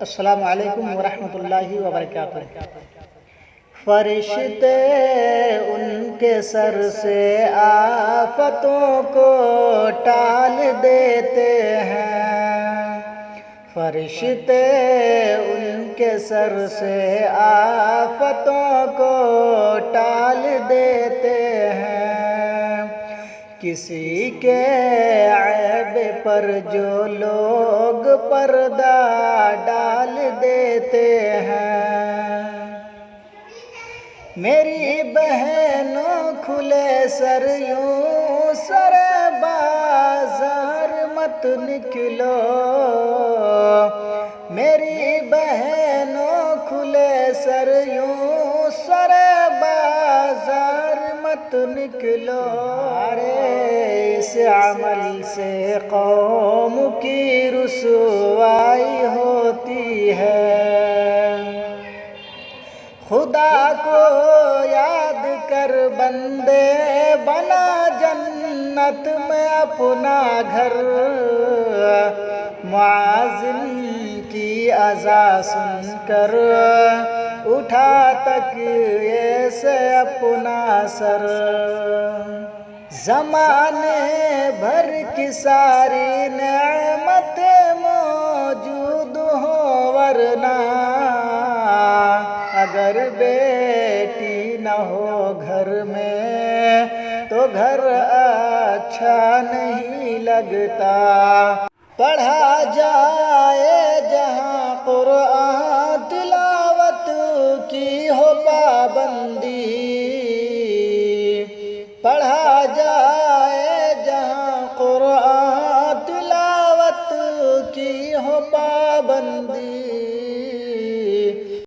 السلام علیکم ورحمۃ اللہ وبرکاتہ۔ فرشتے ان کے سر سے آفتوں کو ٹال دیتے ہیں، فرشتے ان کے سر سے آفتوں کو ٹال دیتے ہیں، کسی کے عیب پر جو لوگ پردہ ڈال دیتے ہیں۔ میری بہنوں کھلے سر یوں سر بازار مت نکلو، میری بہنوں کھلے سر یوں سر بازار مت نکلو، اس عمل سے قوم کی رسوائی ہوتی ہے۔ خدا کو یاد کر بندے بنا جنت میں اپنا گھر، معاذن کی اذا سن کر اٹھا تکیے سے اپنا سر، زمانے بھر کی ساری نعمتیں موجود ہوں ورنہ اگر بیٹی نہ ہو گھر میں تو گھر اچھا نہیں لگتا۔ پڑھا جائے جہاں قرآن تلاوت کی ہو پابندی، پڑھا جائے جہاں قرآن تلاوت کی ہو پابندی،